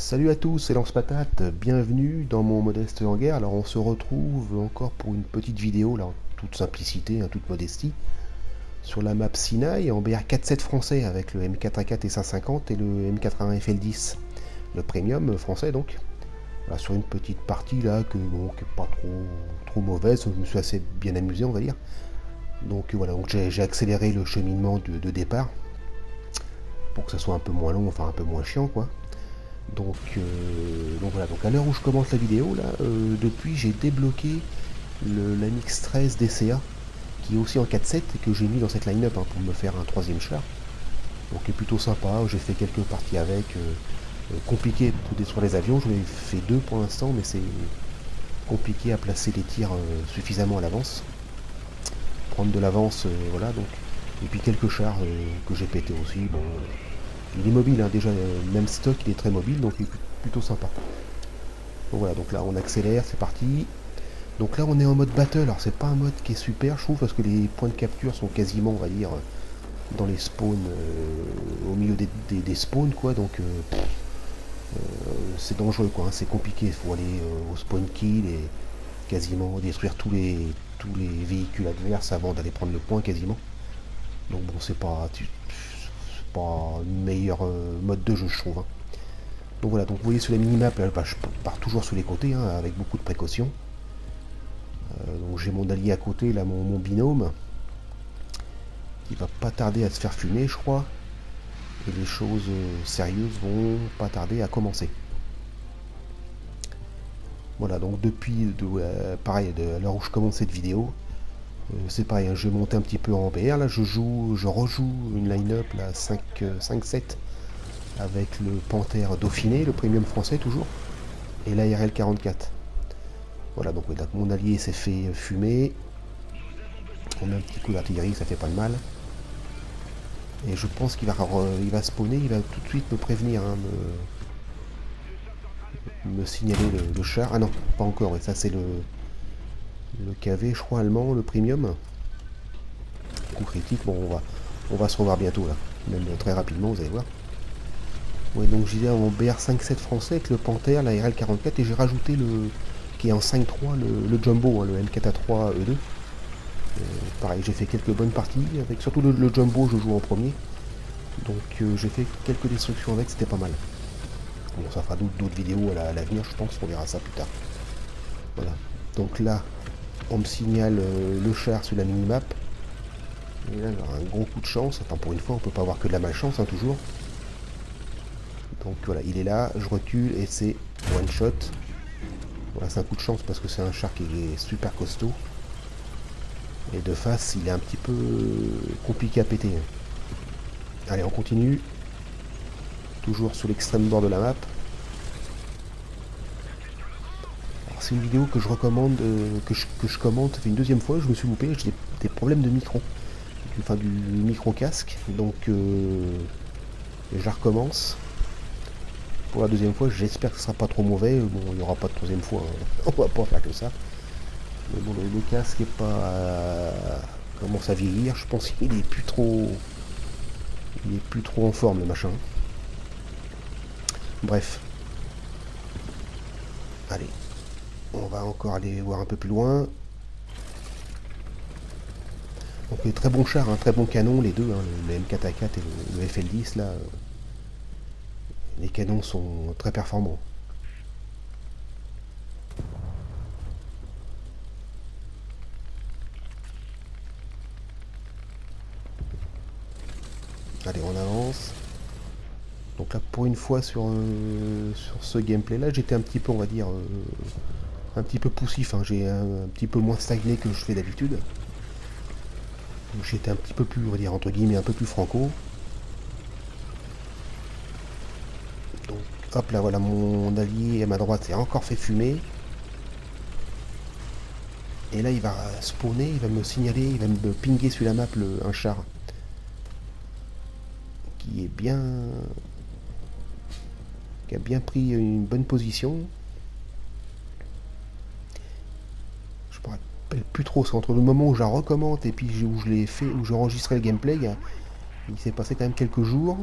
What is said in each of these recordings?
Salut à tous, c'est Lance Patate, bienvenue dans mon modeste hangar. Alors on se retrouve encore pour une petite vidéo, là en toute simplicité, en toute modestie, sur la map Sinaï en BR47 français avec le M4A4 et 550 et le M81 FL10, le premium français donc. Voilà, sur une petite partie là qui est pas trop mauvaise, je me suis assez bien amusé on va dire. Donc voilà, donc j'ai accéléré le cheminement de départ pour que ça soit un peu moins long, enfin un peu moins chiant quoi. Donc voilà, donc à l'heure où je commence la vidéo, là, depuis j'ai débloqué l'AMX 13 DCA, qui est aussi en 4.7 et que j'ai mis dans cette line-up pour me faire un troisième char. Donc il est plutôt sympa, j'ai fait quelques parties avec, compliqué pour détruire les avions, j'en ai fait deux pour l'instant, mais c'est compliqué à placer les tirs suffisamment à l'avance. Prendre de l'avance, voilà, donc. Et puis quelques chars que j'ai pété aussi, bon. Il est mobile, hein, déjà, même stock, il est très mobile, donc il est plutôt sympa. Donc voilà, donc là on accélère, c'est parti. Donc là on est en mode battle, alors c'est pas un mode qui est super je trouve, parce que les points de capture sont quasiment, on va dire, dans les spawns, au milieu des spawns, quoi, donc c'est dangereux, quoi, hein, c'est compliqué, il faut aller au spawn kill et quasiment détruire tous les véhicules adverses avant d'aller prendre le point, quasiment. Donc bon, c'est pas le meilleur mode de jeu, je trouve, hein. Donc voilà, donc vous voyez sur la minimap, là, bah, je pars toujours sur les côtés, hein, avec beaucoup de précautions. Donc j'ai mon allié à côté, là, mon binôme, qui va pas tarder à se faire fumer, je crois. Et les choses sérieuses vont pas tarder à commencer. Voilà, donc depuis, pareil, à l'heure où je commence cette vidéo, c'est pareil, hein, je vais monter un petit peu en BR, là, je rejoue une line-up, là, 5-7, avec le Panthère Dauphiné, le premium français toujours, et l'ARL 44. Voilà, donc mon allié s'est fait fumer. On met un petit coup d'artillerie, ça fait pas de mal. Et je pense qu'il va spawner, il va tout de suite me prévenir, hein, me signaler le char. Ah non, pas encore, et ça c'est le KV, je crois, allemand, le premium. Coup critique, bon, on va se revoir bientôt, là. Même très rapidement, vous allez voir. Ouais, donc j'y vais en BR57 français avec le Panthère, la RL44, et j'ai rajouté qui est en 5.3, le Jumbo, hein, le M4A3 E2. Pareil, j'ai fait quelques bonnes parties, avec surtout le Jumbo, je joue en premier. Donc j'ai fait quelques destructions avec, c'était pas mal. Bon, ça fera d'autres vidéos à l'avenir, je pense, on verra ça plus tard. Voilà. Donc là, on me signale le char sur la minimap. Et là, un gros coup de chance. Enfin, pour une fois, on peut pas avoir que de la malchance, hein, toujours. Donc voilà, il est là, je recule et c'est one shot. Voilà, c'est un coup de chance parce que c'est un char qui est super costaud. Et de face, il est un petit peu compliqué à péter. Allez, on continue. Toujours sur l'extrême bord de la map. Alors, c'est une vidéo que je recommande, que je commente, ça fait une deuxième fois, je me suis loupé, j'ai des problèmes de micro. Enfin, du micro casque. Donc, je la recommence. Pour la deuxième fois, j'espère que ce sera pas trop mauvais. Bon, il n'y aura pas de troisième fois, hein. On va pas faire que ça. Mais bon, le casque est pas commence à vieillir. Je pense qu'il est plus trop, il est plus trop en forme le machin. Bref, allez, on va encore aller voir un peu plus loin. Donc très bon char, hein, très bon canon les deux, hein, le M4A4 et le FL10 là. Les canons sont très performants. Allez, on avance. Donc là, pour une fois sur ce gameplay là, j'étais un petit peu, on va dire, un petit peu poussif, hein. J'ai un petit peu moins stagné que je fais d'habitude. J'étais un petit peu plus, on va dire, entre guillemets, un peu plus franco. Donc, hop là, voilà, mon allié à ma droite s'est encore fait fumer. Et là, il va spawner, il va me signaler, il va me pinguer sur la map un char. Qui est bien... qui a bien pris une bonne position. Je me rappelle plus trop, c'est entre le moment où je la recommande et puis où je l'ai fait, où j'ai enregistré le gameplay, il s'est passé quand même quelques jours.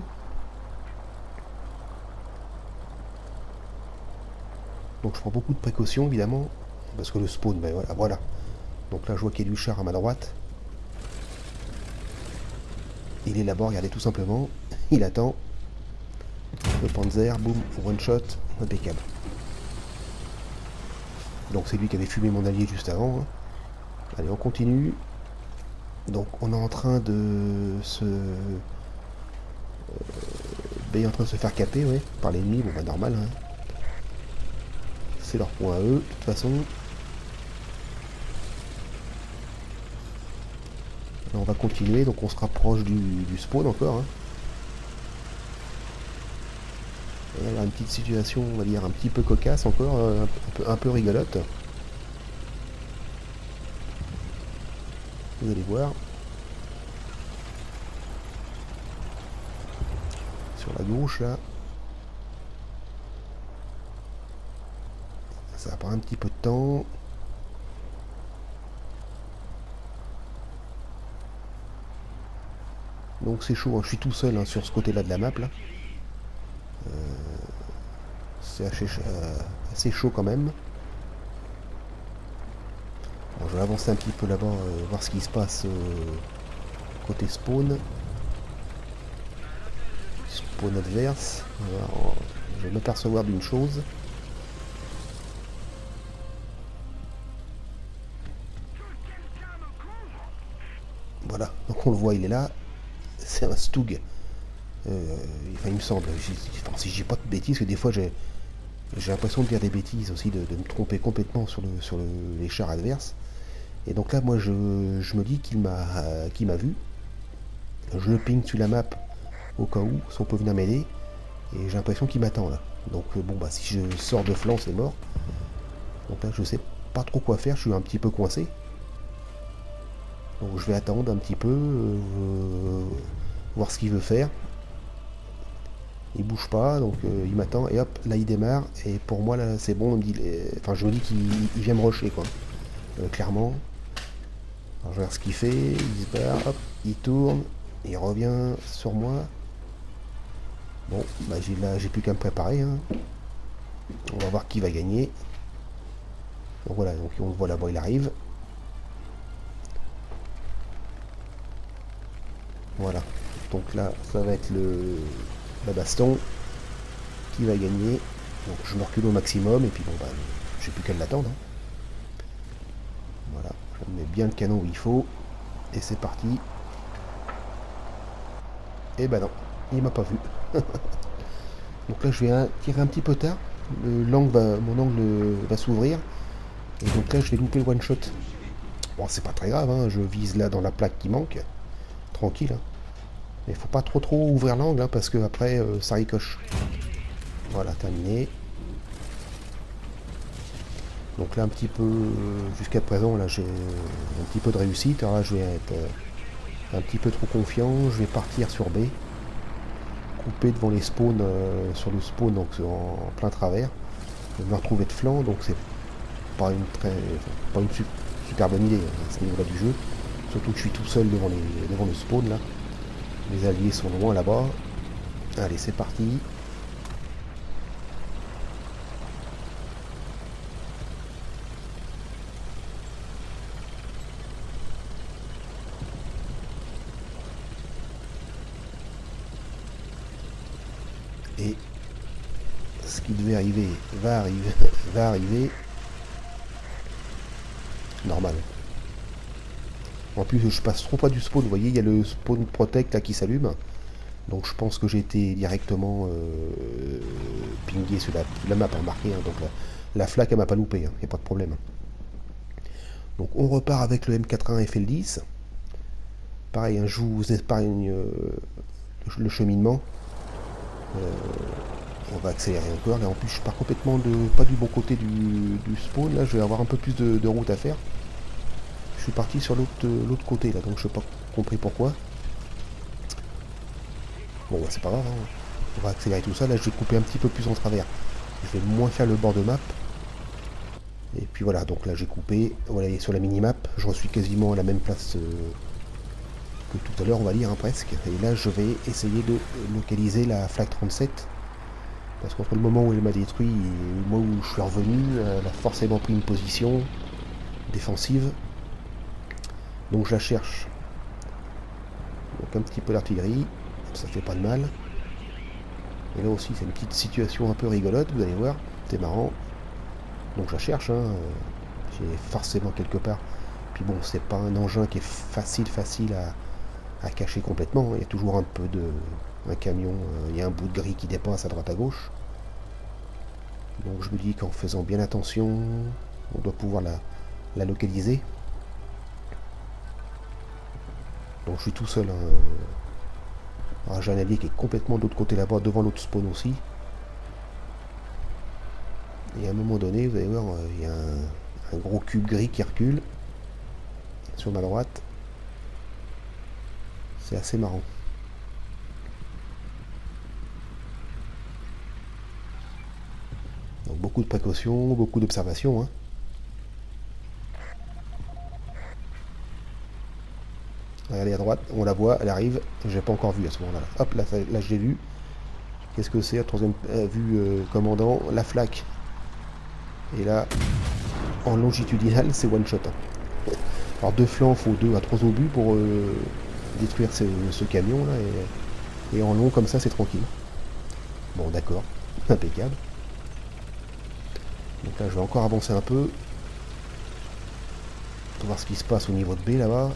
Donc je prends beaucoup de précautions évidemment, parce que le spawn, ben voilà. Donc là je vois qu'il y a du char à ma droite. Il est là-bas, regardez tout simplement. Il attend. Le Panzer, boum, one shot, impeccable. Donc c'est lui qui avait fumé mon allié juste avant. Hein. Allez, on continue. Donc on est en train de se... Ben, il est en train de se faire caper, ouais, par l'ennemi, bon bah normal. Hein. C'est leur point à eux, de toute façon. Là, on va continuer, donc on se rapproche du spawn encore. Hein. Et là, une petite situation, on va dire, un petit peu cocasse encore, un peu rigolote. Vous allez voir. Sur la gauche, là. Ça va prendre un petit peu de temps. Donc c'est chaud, hein. Je suis tout seul hein, sur ce côté-là de la map, là. C'est assez chaud quand même. Bon, je vais avancer un petit peu là-bas, voir ce qui se passe côté spawn. Spawn adverse. Alors, je vais m'apercevoir d'une chose. Voilà, donc on le voit, il est là. C'est un Stug. Enfin, il me semble. Enfin, si je dis pas de bêtises, que des fois j'ai l'impression de dire des bêtises aussi, de me tromper complètement sur les chars adverses. Et donc là, moi, je me dis qu'il m'a vu. Je le ping sur la map au cas où, si on peut venir m'aider. Et j'ai l'impression qu'il m'attend là. Donc bon, bah si je sors de flanc, c'est mort. Donc là, je sais pas trop quoi faire. Je suis un petit peu coincé. Donc je vais attendre un petit peu, voir ce qu'il veut faire. Il bouge pas, donc il m'attend et hop, là il démarre. Et pour moi là c'est bon, enfin je me dis qu'il vient me rusher quoi. Clairement. Alors je regarde ce qu'il fait, il se barre, hop, il tourne, il revient sur moi. Bon, bah j'ai plus qu'à me préparer. Hein. On va voir qui va gagner. Donc voilà, donc on le voit là-bas, il arrive. Voilà. Donc là, ça va être la baston qui va gagner. Donc je me recule au maximum et puis bon bah j'ai plus qu'à l'attendre. Hein. Voilà, je mets bien le canon où il faut. Et c'est parti. Et bah non, il m'a pas vu. Donc là je vais tirer un petit peu tard. Mon angle va s'ouvrir. Et donc là je vais louper le one shot. Bon c'est pas très grave, hein, je vise là dans la plaque qui manque. Tranquille. Hein. Mais faut pas trop ouvrir l'angle hein, parce que après ça ricoche. Voilà, terminé. Donc là un petit peu jusqu'à présent là j'ai un petit peu de réussite. Alors là je vais être un petit peu trop confiant. Je vais partir sur B. Couper devant les spawns sur le spawn donc en plein travers. Je vais me retrouver de flanc donc c'est pas une super bonne idée hein, à ce niveau là du jeu. Surtout que je suis tout seul devant le spawn là. Les alliés sont loin là-bas. Allez, c'est parti. Et ce qui devait arriver va arriver. Va arriver. Normal. En plus, je passe trop près du spawn. Vous voyez, il y a le spawn protect là qui s'allume. Donc je pense que j'ai été directement pingé sur la map marquée. Hein, donc la flaque elle m'a pas loupé, il n'y a pas de problème. Donc on repart avec le M81 FL10. Pareil, hein, je vous épargne le cheminement. On va accélérer encore. Là en plus je pars complètement pas du bon côté du spawn. Là je vais avoir un peu plus de route à faire. Je suis parti sur l'autre côté là, donc je n'ai pas compris pourquoi. Bon bah c'est pas grave, hein. On va accélérer tout ça. Là je vais couper un petit peu plus en travers. Je vais moins faire le bord de map. Et puis voilà, donc là j'ai coupé. Voilà, et sur la minimap, je suis quasiment à la même place que tout à l'heure, on va dire, hein, presque. Et là je vais essayer de localiser la flag 37. Parce qu'entre le moment où elle m'a détruit et le moment où je suis revenu, elle a forcément pris une position défensive. Donc je la cherche. Donc un petit peu d'artillerie, ça fait pas de mal. Et là aussi c'est une petite situation un peu rigolote, vous allez voir, c'est marrant. Donc je la cherche, hein. J'ai forcément quelque part. Puis bon, c'est pas un engin qui est facile à cacher complètement. Il y a toujours un peu de... un camion, il y a un bout de gris qui dépasse à droite à gauche. Donc je me dis qu'en faisant bien attention, on doit pouvoir la localiser. Donc je suis tout seul, hein. Alors j'ai un allié qui est complètement de l'autre côté là-bas, devant l'autre spawn aussi. Et à un moment donné, vous allez voir, il y a un gros cube gris qui recule sur ma droite. C'est assez marrant. Donc beaucoup de précautions, beaucoup d'observations, hein. Regardez à droite, on la voit, elle arrive. J'ai pas encore vu à ce moment-là. Hop, là je l'ai vu. Qu'est-ce que c'est? Troisième vue commandant, la flaque. Et là, en longitudinal, c'est one shot, hein. Alors deux flancs, il faut 2 à 3 obus pour détruire ce camion là. Et en long comme ça, c'est tranquille. Bon, d'accord, impeccable. Donc là, je vais encore avancer un peu. Pour voir ce qui se passe au niveau de B là-bas.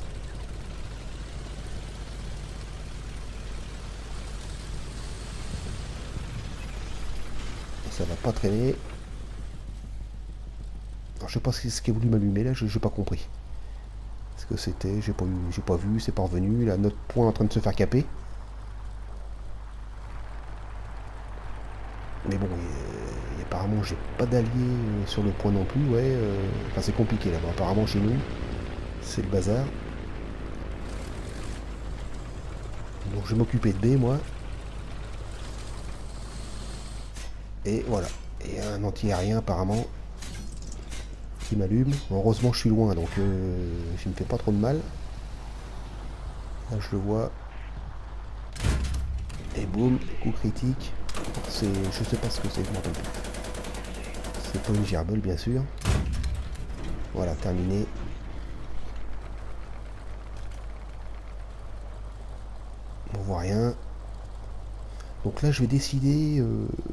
Ça va pas traîner. Alors, je sais pas ce qui a voulu m'allumer là, j'ai pas compris. Ce que c'était, j'ai pas vu, c'est pas revenu. Là, notre point est en train de se faire caper. Mais bon, apparemment j'ai pas d'alliés sur le point non plus, ouais. Enfin c'est compliqué là-bas, apparemment chez nous, c'est le bazar. Donc je vais m'occuper de B moi. Et voilà. Et un anti-aérien apparemment qui m'allume. Heureusement je suis loin donc je ne me fais pas trop de mal. Là je le vois. Et boum, coup critique. Je sais pas ce que c'est, je m'en rappelle plus. C'est pas une gerbole bien sûr. Voilà, terminé. On voit rien. Donc là je vais décider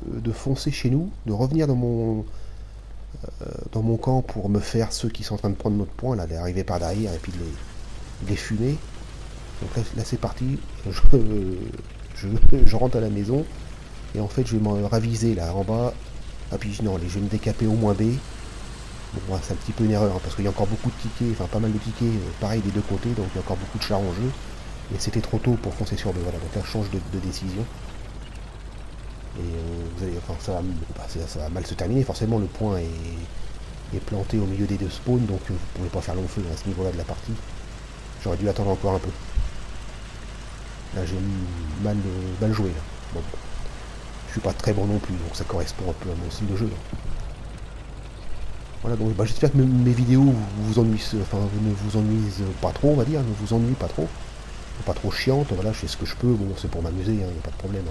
de foncer chez nous, de revenir dans mon camp pour me faire ceux qui sont en train de prendre notre point, là, d'arriver par derrière et puis de les fumer. Donc là c'est parti, je rentre à la maison et en fait je vais me raviser là en bas. Ah puis non, je vais me décaper au moins B. Bon, c'est un petit peu une erreur hein, parce qu'il y a encore beaucoup de tickets, enfin pas mal de tickets, pareil des deux côtés, donc il y a encore beaucoup de chars en jeu. Mais c'était trop tôt pour foncer sur B, voilà, donc là je change de décision. Et vous allez, enfin, ça va mal se terminer, forcément le point est planté au milieu des deux spawns, donc vous pouvez pas faire long feu à ce niveau-là de la partie. J'aurais dû attendre encore un peu. Là j'ai mal joué là. Bon. Je suis pas très bon non plus, donc ça correspond un peu à mon style de jeu. Là. Voilà, donc j'espère que mes vidéos vous ennuient, enfin ne vous ennuient pas trop, on va dire, ne vous ennuient pas trop. Pas trop chiante, voilà, je fais ce que je peux, bon c'est pour m'amuser, il n'y a pas de problème.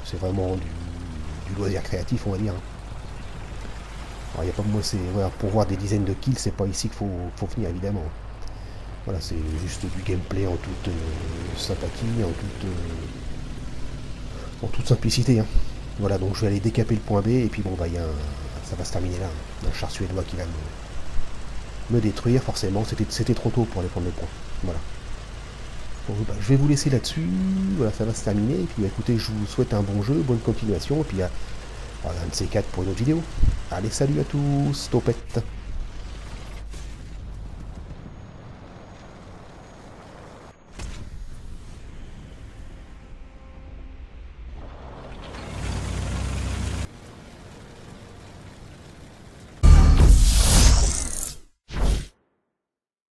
C'est vraiment du loisir créatif, on va dire. Alors, y a pas, moi, voilà, pour voir des dizaines de kills, c'est pas ici qu'il faut finir, évidemment. Voilà, c'est juste du gameplay en toute sympathie, en toute simplicité. Hein. Voilà, donc je vais aller décaper le point B, et puis bon, bah, ça va se terminer là. Un char suédois qui va me détruire, forcément. C'était trop tôt pour aller prendre le point. Voilà. Bon, bah, je vais vous laisser là-dessus. Voilà, ça va se terminer. Et puis, bah, écoutez, je vous souhaite un bon jeu, bonne continuation. Et puis, un de ces quatre pour une autre vidéo. Allez, salut à tous, topette.